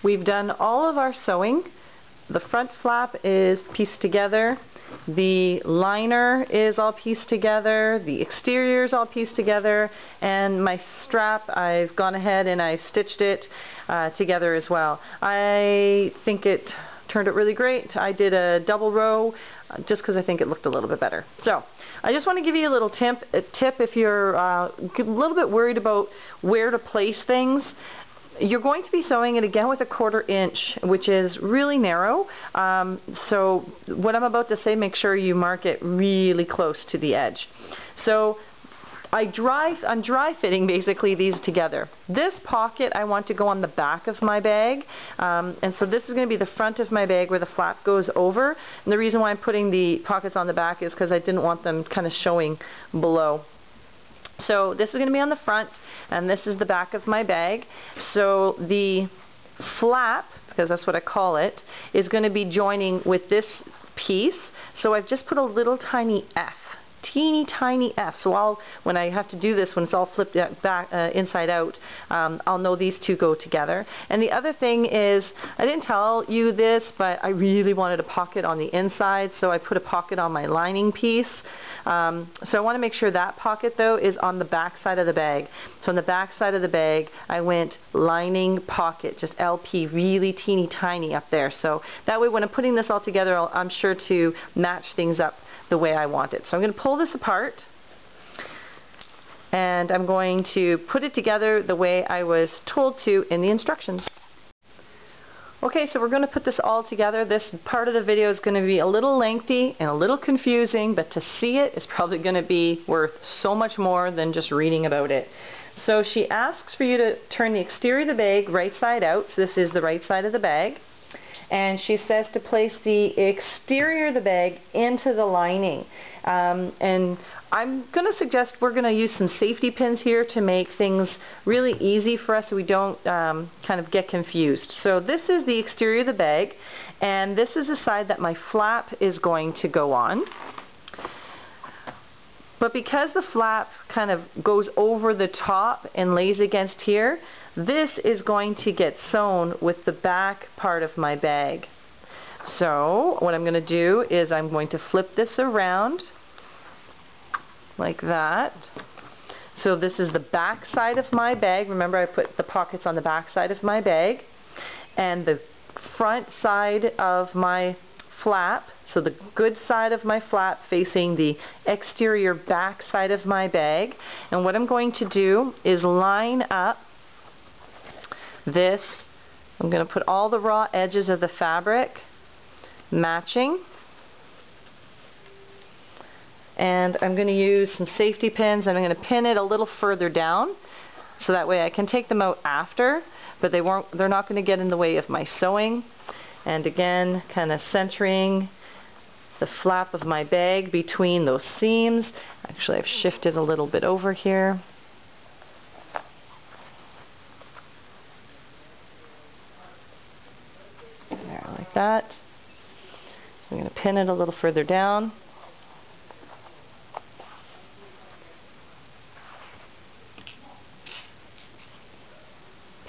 We've done all of our sewing. The front flap is pieced together. The liner is all pieced together. The exterior is all pieced together. And my strap, I've gone ahead and I stitched it together as well. I think it turned out really great. I did a double row just because I think it looked a little bit better. So I just want to give you a little tip if you're a little bit worried about where to place things. You're going to be sewing it again with a 1/4 inch, which is really narrow. So what I'm about to say, make sure you mark it really close to the edge. So I'm dry fitting basically these together. This pocket I want to go on the back of my bag, and so this is going to be the front of my bag where the flap goes over. And the reason why I'm putting the pockets on the back is because I didn't want them kind of showing below. So this is going to be on the front, and this is the back of my bag. So the flap, because that's what I call it, is going to be joining with this piece. So I've just put a little tiny F. Teeny tiny F, so when I have to do this, when it's all flipped back inside out, I'll know these two go together. And the other thing is, I didn't tell you this, but I really wanted a pocket on the inside, so I put a pocket on my lining piece. So I want to make sure that pocket though is on the back side of the bag. So on the back side of the bag I went lining pocket, just LP, really teeny tiny up there. So that way when I'm putting this all together, I'm sure to match things up the way I want it. So I'm going to pull this apart and I'm going to put it together the way I was told to in the instructions. Okay, so we're going to put this all together. This part of the video is going to be a little lengthy and a little confusing, but to see it is probably going to be worth so much more than just reading about it. So she asks for you to turn the exterior of the bag right side out. So this is the right side of the bag. And she says to place the exterior of the bag into the lining. And I'm going to suggest we're going to use some safety pins here to make things really easy for us so we don't kind of get confused. So this is the exterior of the bag, and this is the side that my flap is going to go on. But because the flap kind of goes over the top and lays against here, this is going to get sewn with the back part of my bag. So what I'm going to do is I'm going to flip this around like that. So this is the back side of my bag. Remember, I put the pockets on the back side of my bag, and the front side of my flap, so the good side of my flap facing the exterior back side of my bag. And what I'm going to do is line up this. I'm going to put all the raw edges of the fabric matching, and I'm going to use some safety pins, and I'm going to pin it a little further down so that way I can take them out after, but they're not going to get in the way of my sewing. And again, kind of centering the flap of my bag between those seams. Actually, I've shifted a little bit over here. There, like that. So I'm going to pin it a little further down.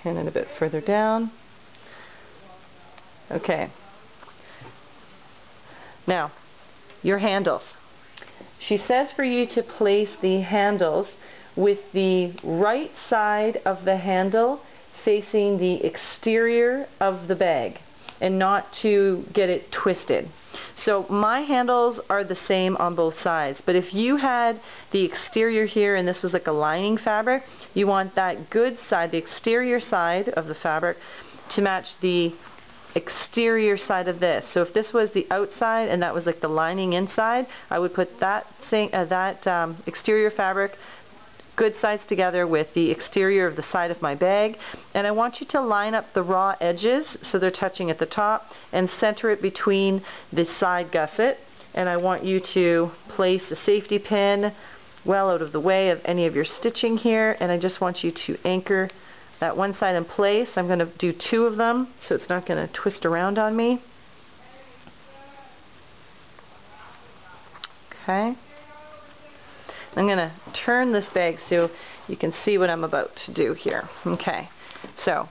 Pin it a bit further down. Okay. Now, your handles. She says for you to place the handles with the right side of the handle facing the exterior of the bag, and not to get it twisted. So my handles are the same on both sides, but if you had the exterior here and this was like a lining fabric, you want that good side, the exterior side of the fabric, to match the exterior side of this. So if this was the outside and that was like the lining inside, I would put that exterior fabric, good sides together with the exterior of the side of my bag. And I want you to line up the raw edges so they're touching at the top, and center it between the side gusset. And I want you to place a safety pin well out of the way of any of your stitching here, and I just want you to anchor that one side in place. I'm going to do 2 of them so it's not going to twist around on me. Okay. I'm going to turn this bag so you can see what I'm about to do here. Okay. So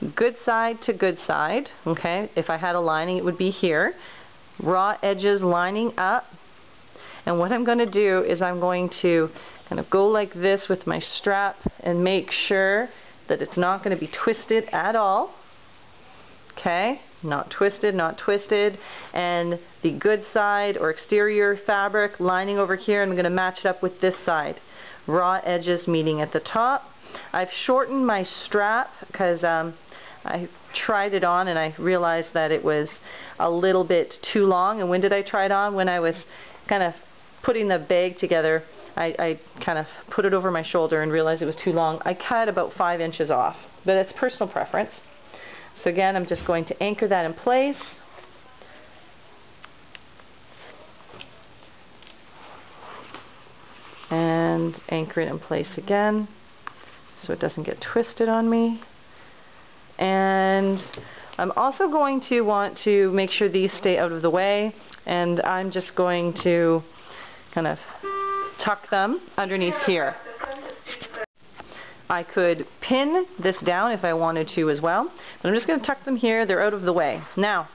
good side to good side. Okay, if I had a lining, it would be here. Raw edges lining up. And what I'm going to do is I'm going to kind of go like this with my strap and make sure that it's not going to be twisted at all. Okay, not twisted, not twisted. And the good side or exterior fabric lining over here, I'm going to match it up with this side. Raw edges meeting at the top. I've shortened my strap because I tried it on and I realized that it was a little bit too long. And when did I try it on? When I was kind of putting the bag together, I kind of put it over my shoulder and realized it was too long. I cut about 5 inches off, but it's personal preference. So again, I'm just going to anchor that in place. And anchor it in place again so it doesn't get twisted on me. And I'm also going to want to make sure these stay out of the way, and I'm just going to kind of tuck them underneath here. I could pin this down if I wanted to as well, but I'm just going to tuck them here. They're out of the way. Now,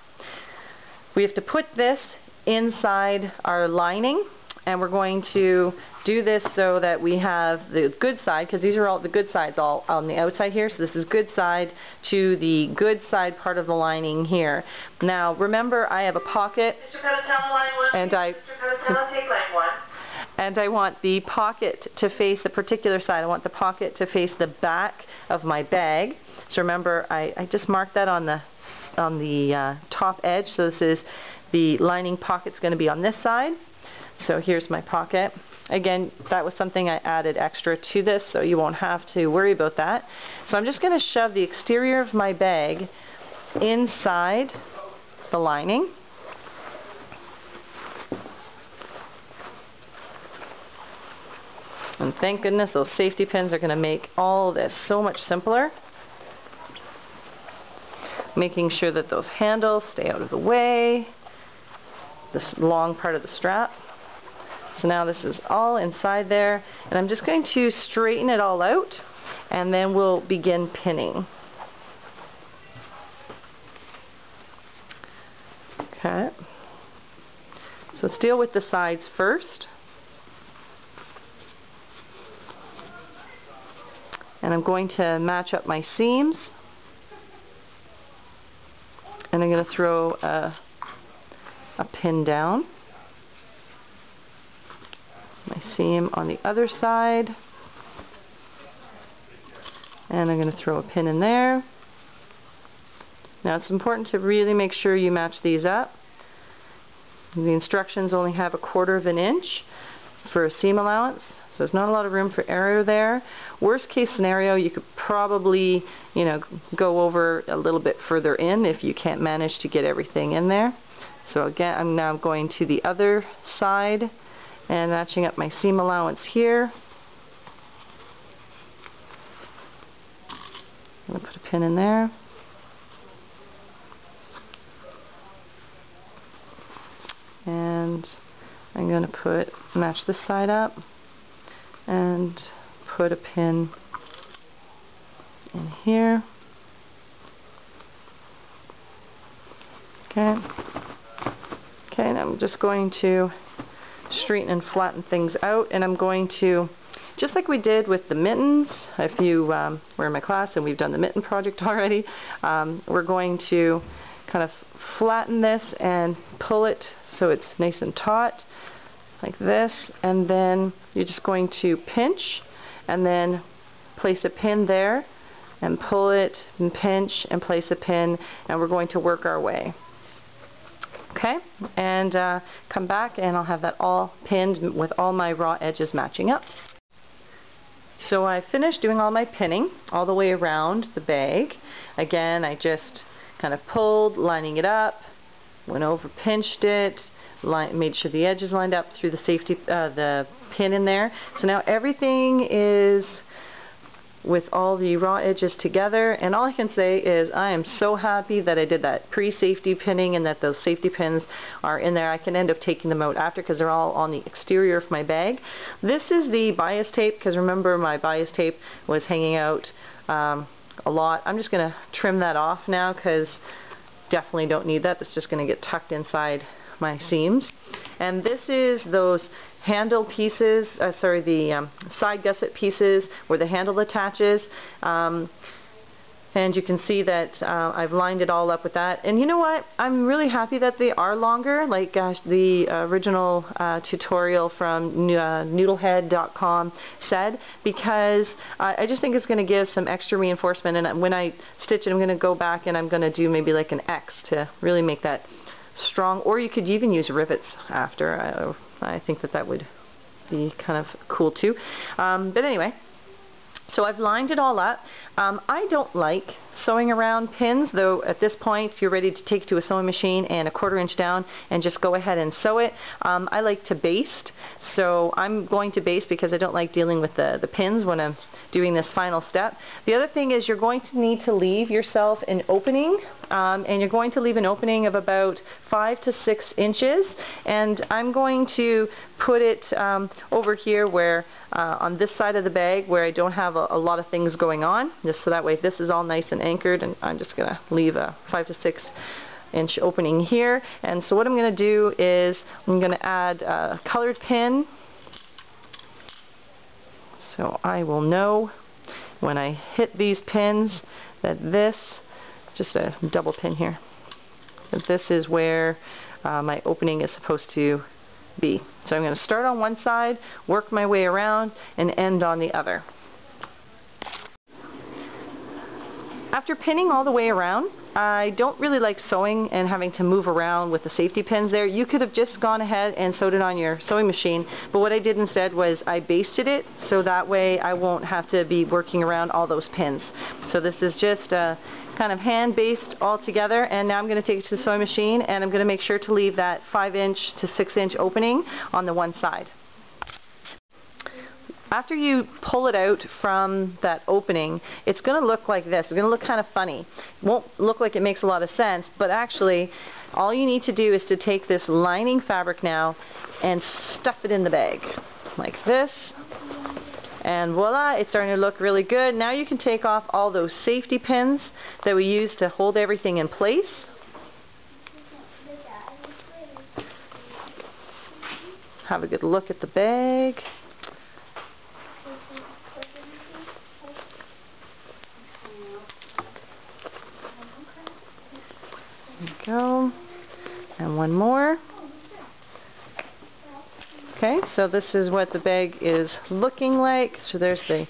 we have to put this inside our lining, and we're going to do this so that we have the good side, because these are all the good sides all on the outside here. So this is good side to the good side part of the lining here. Now remember, I have a pocket, and I want the pocket to face a particular side. I want the pocket to face the back of my bag. So remember, I just marked that on the top edge. So this is the lining pocket's going to be on this side. So here's my pocket. Again, that was something I added extra to this, so you won't have to worry about that. So I'm just going to shove the exterior of my bag inside the lining. And thank goodness those safety pins are going to make all this so much simpler. Making sure that those handles stay out of the way. This long part of the strap. So now this is all inside there, and I'm just going to straighten it all out, and then we'll begin pinning. Okay. So let's deal with the sides first. And I'm going to match up my seams, and I'm going to throw a pin down. My seam on the other side, and I'm going to throw a pin in there. Now it's important to really make sure you match these up. The instructions only have 1/4 of an inch for a seam allowance, so there's not a lot of room for error there. Worst case scenario, you could probably, go over a little bit further in if you can't manage to get everything in there. So again, I'm now going to the other side and matching up my seam allowance here. I'm going to put a pin in there. And I'm going to match this side up and put a pin in here. Okay. Okay, and I'm just going to straighten and flatten things out, and I'm going to, just like we did with the mittens, if you were in my class and we've done the mitten project already, we're going to kind of flatten this and pull it so it's nice and taut like this, and then you're just going to pinch and then place a pin there and pull it and pinch and place a pin, and we're going to work our way. Okay, and come back and I'll have that all pinned with all my raw edges matching up. So I finished doing all my pinning all the way around the bag. Again, I just kind of pulled, lining it up, went over, pinched it, made sure the edges lined up through the pin in there. So now everything is with all the raw edges together, and all I can say is I am so happy that I did that pre-safety pinning and that those safety pins are in there. I can end up taking them out after because they're all on the exterior of my bag. This is the bias tape, because remember my bias tape was hanging out a lot. I'm just going to trim that off now because definitely don't need that. That's just going to get tucked inside my seams. And this is those handle pieces, the side gusset pieces where the handle attaches. And you can see that I've lined it all up with that. And you know what? I'm really happy that they are longer, like the original tutorial from noodlehead.com said, because I just think it's going to give some extra reinforcement. And when I stitch it, I'm going to go back and I'm going to do maybe like an X to really make that strong. Or you could even use rivets after. I think that would be kind of cool too. But anyway. So I've lined it all up. I don't like sewing around pins, though at this point you're ready to take to a sewing machine and a 1/4 inch down and just go ahead and sew it. I like to baste, so I'm going to baste because I don't like dealing with the pins when I'm doing this final step. The other thing is you're going to need to leave yourself an opening, and you're going to leave an opening of about 5 to 6 inches, and I'm going to put it over here where on this side of the bag where I don't have a lot of things going on, just so that way this is all nice and anchored, and I'm just going to leave a 5 to 6 inch opening here. And so what I'm going to do is I'm going to add a colored pin, so I will know when I hit these pins that this, just a double pin here, that this is where my opening is supposed to be. So I'm going to start on one side, work my way around, and end on the other. After pinning all the way around, I don't really like sewing and having to move around with the safety pins there. You could have just gone ahead and sewed it on your sewing machine, but what I did instead was I basted it, so that way I won't have to be working around all those pins. So this is just kind of hand based all together, and now I'm going to take it to the sewing machine and I'm going to make sure to leave that 5 inch to 6 inch opening on the one side. After you pull it out from that opening, it's going to look like this. It's going to look kind of funny. It won't look like it makes a lot of sense, but actually all you need to do is to take this lining fabric now and stuff it in the bag like this, and voila, it's starting to look really good. Now you can take off all those safety pins that we use to hold everything in place. Have a good look at the bag. There we go. And one more. Okay, so this is what the bag is looking like. So there's the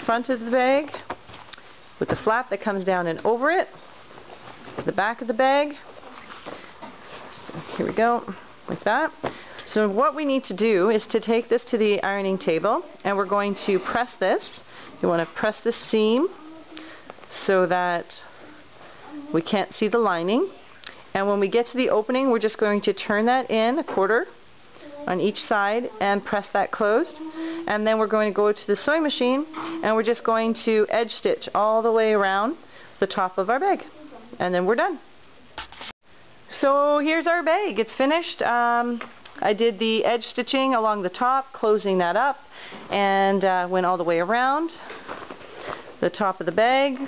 front of the bag with the flap that comes down and over it. The back of the bag. So here we go, like that. So what we need to do is to take this to the ironing table, and we're going to press this. You want to press the seam so that we can't see the lining. And when we get to the opening, we're just going to turn that in a 1/4 on each side and press that closed. And then we're going to go to the sewing machine and we're just going to edge stitch all the way around the top of our bag. And then we're done. So here's our bag. It's finished. I did the edge stitching along the top, closing that up, and went all the way around the top of the bag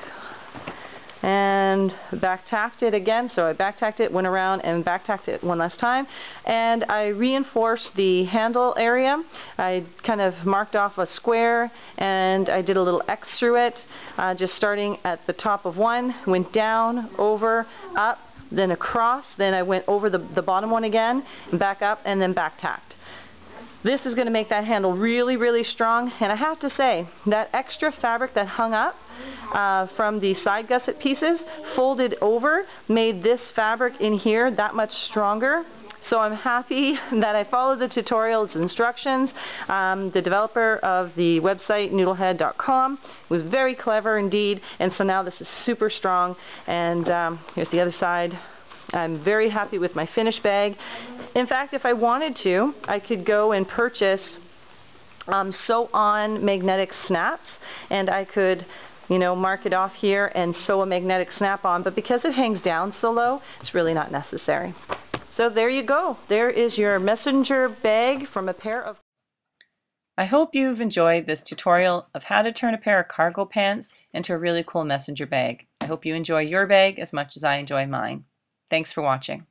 and back tacked it again. So I back tacked it, went around and back tacked it one last time, and I reinforced the handle area. I kind of marked off a square and I did a little X through it, just starting at the top of one, went down, over, up, then across, then I went over the bottom one again, and back up, and then back tacked. This is going to make that handle really, really strong, and I have to say, that extra fabric that hung up from the side gusset pieces, folded over, made this fabric in here that much stronger. So I'm happy that I followed the tutorial's instructions. The developer of the website, noodlehead.com, was very clever indeed, and so now this is super strong. And here's the other side. I'm very happy with my finished bag. In fact, if I wanted to, I could go and purchase sew-on magnetic snaps, and I could, you know, mark it off here and sew a magnetic snap on, but because it hangs down so low, it's really not necessary. So there you go. There is your messenger bag from a pair of I hope you've enjoyed this tutorial of how to turn a pair of cargo pants into a really cool messenger bag. I hope you enjoy your bag as much as I enjoy mine. Thanks for watching.